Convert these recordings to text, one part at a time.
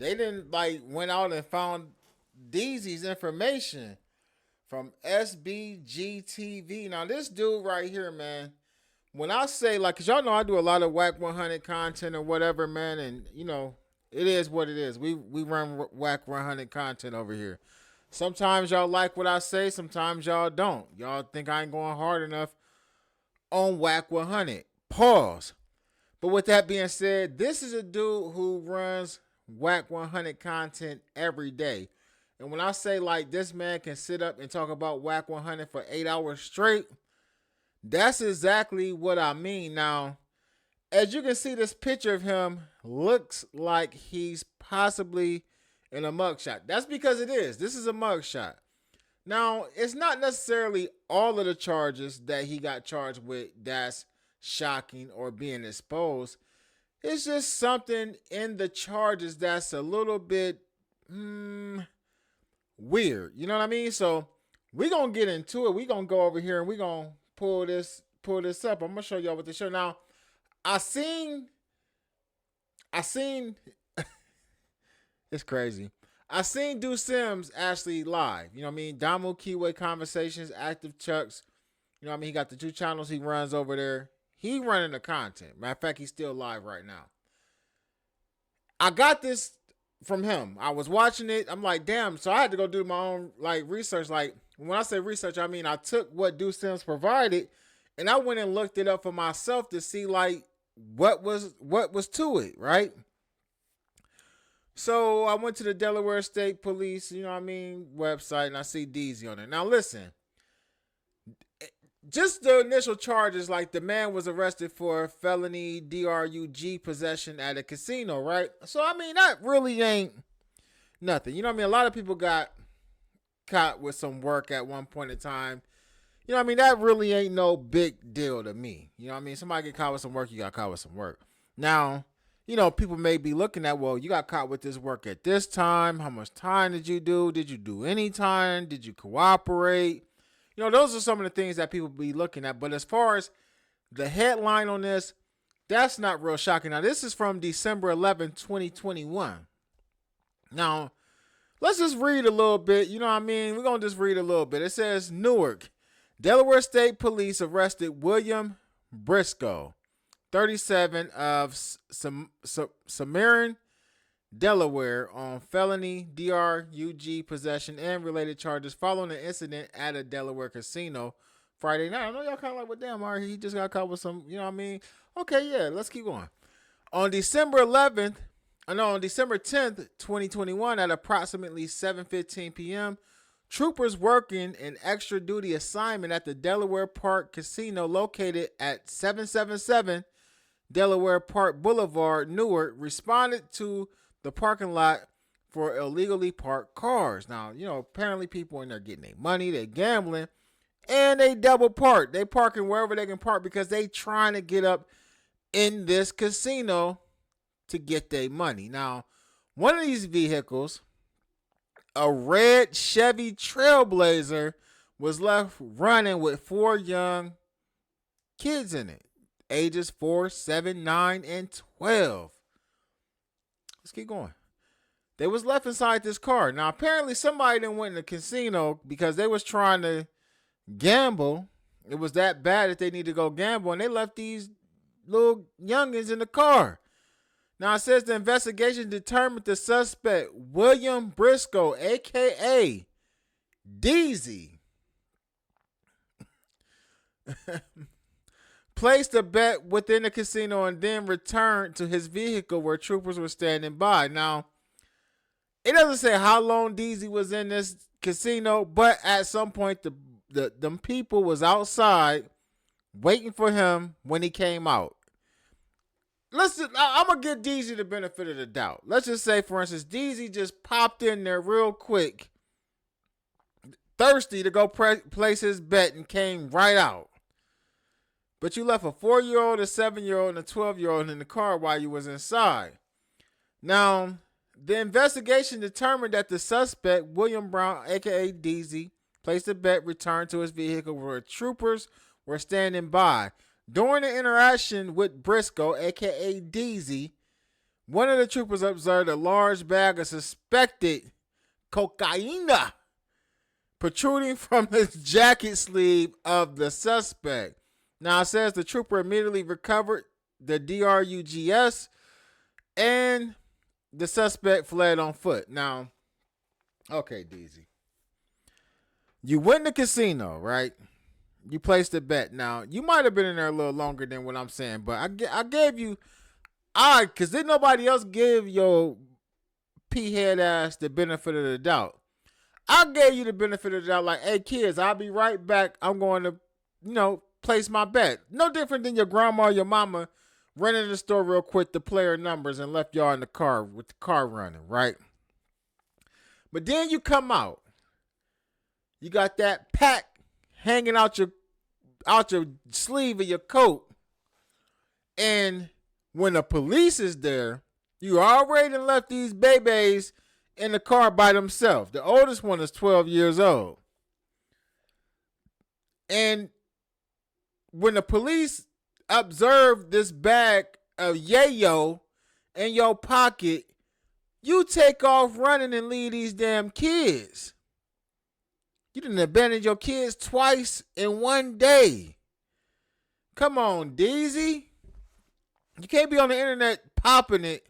they didn't like went out and found Deezy's information from SBGTV. Now this dude right here, man. When I say like, cause y'all know I do a lot of Whack 100 content or whatever, man, and you know it is what it is. We run Whack 100 content over here. Sometimes y'all like what I say, sometimes y'all don't. Y'all think I ain't going hard enough on Whack 100. Pause. But with that being said, this is a dude who runs Whack 100 content every day. And when I say like this man can sit up and talk about Whack 100 for 8 hours straight, that's exactly what I mean. Now, as you can see, this picture of him looks like he's possibly in a mugshot. That's because it is. This is a mugshot. Now, it's not necessarily all of the charges that he got charged with that's shocking or being exposed. It's just something in the charges that's a little bit weird. You know what I mean? So we're going to get into it. We're going to go over here and we're going to pull this up. I'm going to show y'all what the show. Now, I seen it's crazy. I seen Do Sims actually live. You know what I mean? Damu Keyway Conversations, Active Chucks. You know what I mean? He got the two channels he runs over there. He running the content. Matter of fact, he's still live right now. I got this from him. I was watching it. I'm like, damn. So I had to go do my own like research. Like when I say research, I mean I took what Do Sims provided and I went and looked it up for myself to see like what was to it, right? So I went to the Delaware State Police, you know what I mean, website, and I see Deezy on it. Now listen, just the initial charges, like the man was arrested for felony DRUG possession at a casino, right? So I mean, that really ain't nothing. You know what I mean? A lot of people got caught with some work at one point in time. You know what I mean? That really ain't no big deal to me. You know what I mean? Somebody get caught with some work, you got caught with some work. Now, you know, people may be looking at, well, you got caught with this work at this time. How much time did you do? Did you do any time? Did you cooperate? You know, those are some of the things that people be looking at. But as far as the headline on this, that's not real shocking. Now, this is from December 11th, 2021. Now, let's just read a little bit. You know what I mean? We're going to just read a little bit. It says, Newark, Delaware State Police arrested William Briscoe, 37, of Summerlin, Delaware, on felony DRUG possession and related charges following an incident at a Delaware casino Friday night. I know y'all kind of like, well, damn, Ari, he just got caught with some, you know what I mean? Okay, yeah, let's keep going. On December 10th, 2021, at approximately 7:15 p.m., troopers working an extra duty assignment at the Delaware Park Casino located at 777 Delaware Park Boulevard, Newark, responded to the parking lot for illegally parked cars. Now, you know, apparently people in there getting their money, they gambling, and they double park. They parking wherever they can park because they trying to get up in this casino to get their money. Now, one of these vehicles, a red Chevy Trailblazer, was left running with 4 young kids in it, ages 4, 7, 9, and 12. Let's keep going. They was left inside this car. Now, apparently somebody didn't went in the casino because they was trying to gamble. It was that bad that they need to go gamble, and they left these little youngins in the car. Now, it says the investigation determined the suspect, William Briscoe, a.k.a. Deezy, placed a bet within the casino and then returned to his vehicle where troopers were standing by. Now, it doesn't say how long Deezy was in this casino, but at some point, them people was outside waiting for him when he came out. I'm going to give Deezy the benefit of the doubt. Let's just say, for instance, Deezy just popped in there real quick, thirsty to go place his bet, and came right out. But you left a 4-year-old, a 7-year-old, and a 12-year-old in the car while you was inside. Now, the investigation determined that the suspect, William Brown, a.k.a. Deezy, placed a bet, returned to his vehicle where troopers were standing by. During the interaction with Briscoe, a.k.a. Deezy, One of the troopers observed a large bag of suspected cocaine protruding from the jacket sleeve of the suspect. Now it says the trooper immediately recovered the DRUGS and the suspect fled on foot. Now, okay, Deezy. You went to the casino, right? You placed a bet. Now, you might have been in there a little longer than what I'm saying, but I gave you, because didn't nobody else give your pea-head ass the benefit of the doubt. I gave you the benefit of the doubt, like, hey, kids, I'll be right back. I'm going to, place my bet. No different than your grandma or your mama running to the store real quick to play her numbers and left y'all in the car with the car running, right? But then you come out. You got that pack hanging out your sleeve of your coat. And when the police is there, you already left these babies in the car by themselves. The oldest one is 12 years old. And when the police observe this bag of yayo in your pocket, you take off running and leave these damn kids. You didn't abandon your kids twice in one day. Come on, Deezy. You can't be on the internet popping it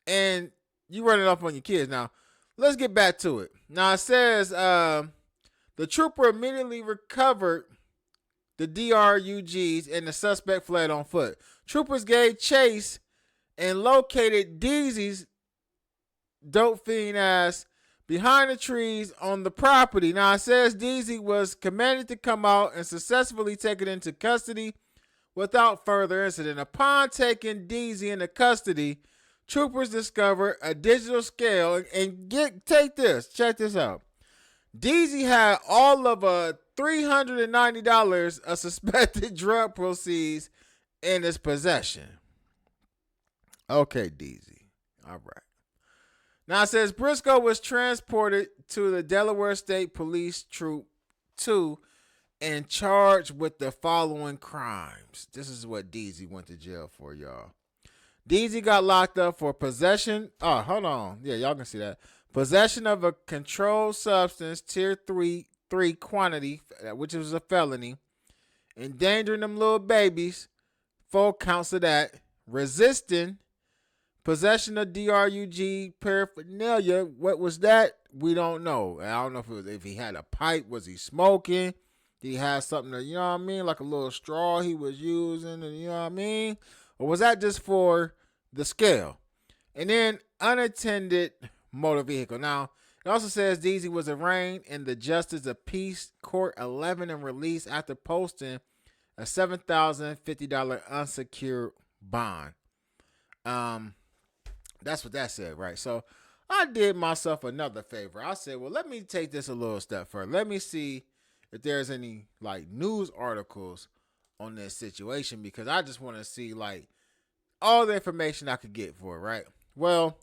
and you running off on your kids. Now, let's get back to it. Now, it says the trooper immediately recovered the DRUGs and the suspect fled on foot. Troopers gave chase and located Deezy's dope fiend ass behind the trees on the property. Now, it says Deezy was commanded to come out and successfully taken into custody without further incident. Upon taking Deezy into custody, troopers discovered a digital scale and check this out. Deezy had all of $390 of suspected drug proceeds in his possession. Okay, Deezy. All right. Now it says Briscoe was transported to the Delaware State Police Troop 2 and charged with the following crimes. This is what Deezy went to jail for, y'all. Deezy got locked up for possession. Oh, hold on. Yeah, y'all can see that. Possession of a controlled substance, tier 3 quantity, which was a felony. Endangering them little babies, 4 counts of that. Resisting. Possession of DRUG paraphernalia. What was that? We don't know. I don't know if he had a pipe. Was he smoking? Did he have something that, like a little straw he was using, and or was that just for the scale? And then unattended motor vehicle. Now, it also says Deezy was arraigned in the Justice of Peace Court 11 and released after posting a $7,050 unsecured bond. That's what that said, right? So I did myself another favor. I said, well, let me take this a little step further. Let me see if there's any news articles on this situation, because I just want to see all the information I could get for it, right? Well,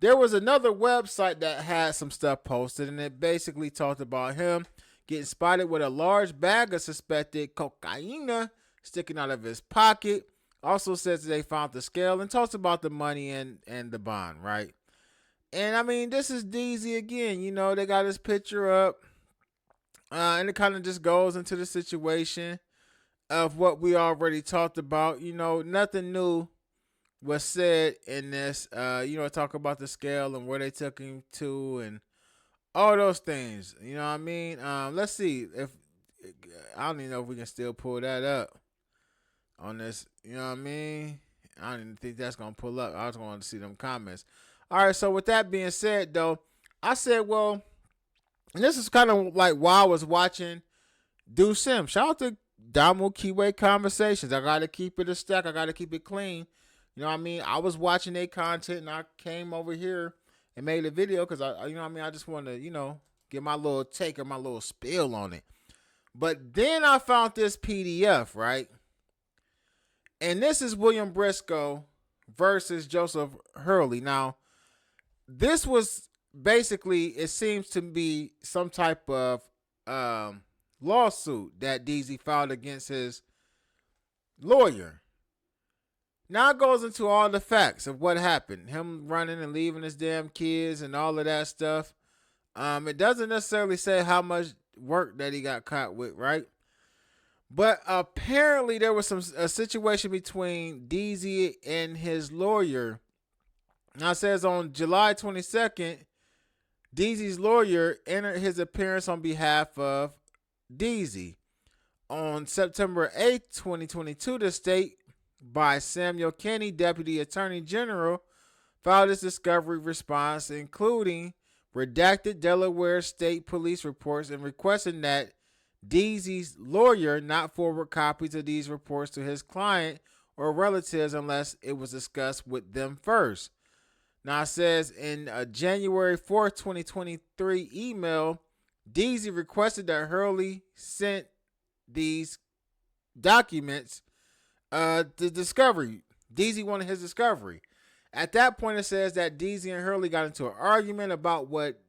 there was another website that had some stuff posted, and it basically talked about him getting spotted with a large bag of suspected cocaine sticking out of his pocket. Also says that they found the scale and talks about the money and the bond, right? And I mean, this is Deezy again. They got his picture up, and it kind of just goes into the situation of what we already talked about. Nothing new was said in this. Talk about the scale and where they took him to and all those things. You know what I mean? Let's see if I don't even know if we can still pull that up on this. You know what I mean? I don't even think that's gonna pull up. I just wanted to see them comments. All right. So with that being said, though, I said, well, and this is kind of like while I was watching Do Sim. Shout out to Damu Kiwe Conversations. I gotta keep it a stack. I gotta keep it clean. You know what I mean? I was watching their content and I came over here and made a video because I just want to, get my little take or my little spill on it. But then I found this PDF, right? And this is William Briscoe versus Joseph Hurley. Now, this was basically, it seems to be some type of lawsuit that Deezy filed against his lawyer. Now it goes into all the facts of what happened. Him running and leaving his damn kids and all of that stuff. It doesn't necessarily say how much work that he got caught with, right? But apparently there was a situation between Deezy and his lawyer. Now it says on July 22nd, Deezy's lawyer entered his appearance on behalf of Deezy. On September 8th, 2022, the state by Samuel Kinney, Deputy Attorney General, filed its discovery response, including redacted Delaware State Police reports and requesting that Deezy's lawyer not forward copies of these reports to his client or relatives unless it was discussed with them first. Now it says in a January 4th, 2023 email, Deezy requested that Hurley sent these documents to discovery. Deezy wanted his discovery. At that point, it says that Deezy and Hurley got into an argument about what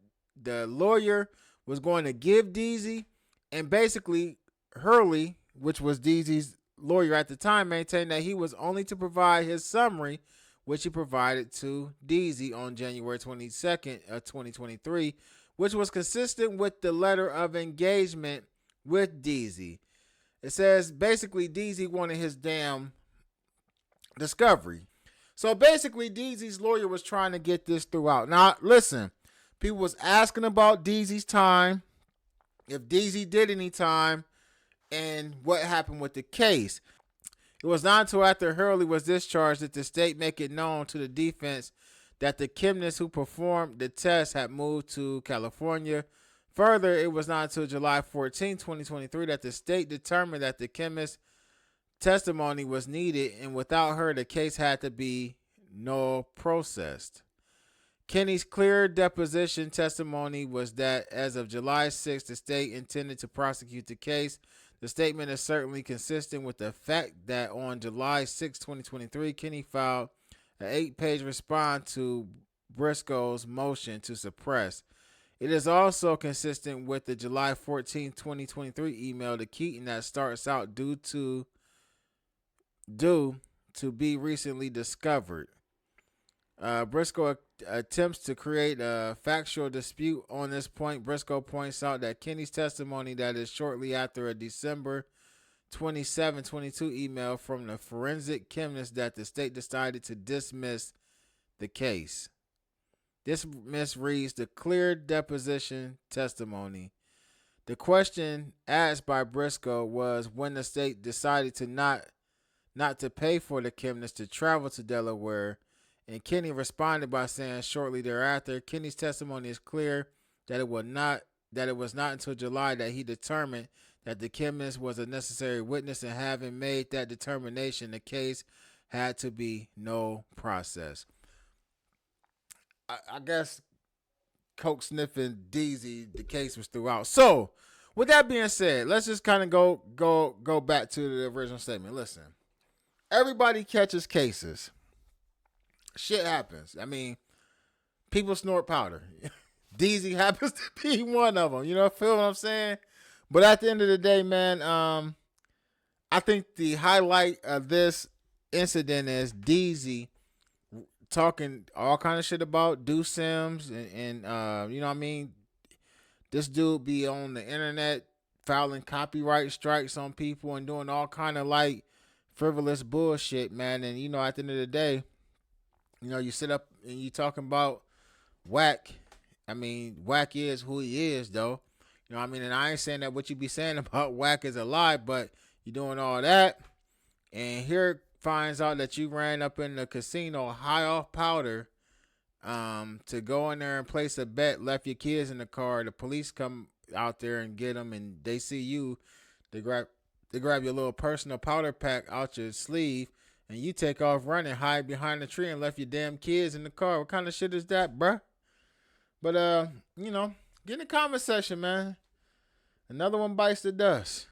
the lawyer was going to give Deezy. And basically, Hurley, which was Deezy's lawyer at the time, maintained that he was only to provide his summary, which he provided to Deezy on January 22nd of 2023, which was consistent with the letter of engagement with Deezy. It says basically Deezy wanted his damn discovery. So basically, Deezy's lawyer was trying to get this throughout. Now, listen, people was asking about Deezy's time, if Deezy did any time, and what happened with the case. It was not until after Hurley was discharged that the state made it known to the defense that the chemist who performed the test had moved to California. Further, it was not until July 14, 2023 that the state determined that the chemist's testimony was needed, and without her, the case had to be null processed. Kenny's clear deposition testimony was that as of July 6, the state intended to prosecute the case. The statement is certainly consistent with the fact that on July 6, 2023, Kenny filed an 8-page response to Briscoe's motion to suppress. It is also consistent with the July 14, 2023 email to Keaton that starts out due to be recently discovered. Briscoe attempts to create a factual dispute on this point. Briscoe points out that Kenny's testimony that is shortly after a December 27, 22 email from the forensic chemist that the state decided to dismiss the case. This misreads the clear deposition testimony. The question asked by Briscoe was when the state decided to not to pay for the chemist to travel to Delaware, and Kenny responded by saying shortly thereafter. Kenny's testimony is clear that it was not until July that he determined that the chemist was a necessary witness, and having made that determination, the case had to be no process. I guess coke sniffing Deezy, the case was throughout. So, with that being said, let's just kind of go back to the original statement. Listen, everybody catches cases. Shit happens. I mean, people snort powder. Deezy happens to be one of them. You know, feel what I'm saying? But at the end of the day, man, I think the highlight of this incident is Deezy talking all kind of shit about Deuce Sims and you know what I mean? This dude be on the internet filing copyright strikes on people and doing all kind of like frivolous bullshit, man. And you know, at the end of the day, you know, you sit up and you talking about Whack. I mean, Whack is who he is, though. You know what I mean? And I ain't saying that what you be saying about Whack is a lie, but you doing all that. And here finds out that you ran up in the casino high off powder to go in there and place a bet, left your kids in the car. The police come out there and get them, and they see you. They grab your little personal powder pack out your sleeve, and you take off running, hide behind the tree, and left your damn kids in the car. What kind of shit is that, bruh? But, you know, get in the comment section, man. Another one bites the dust.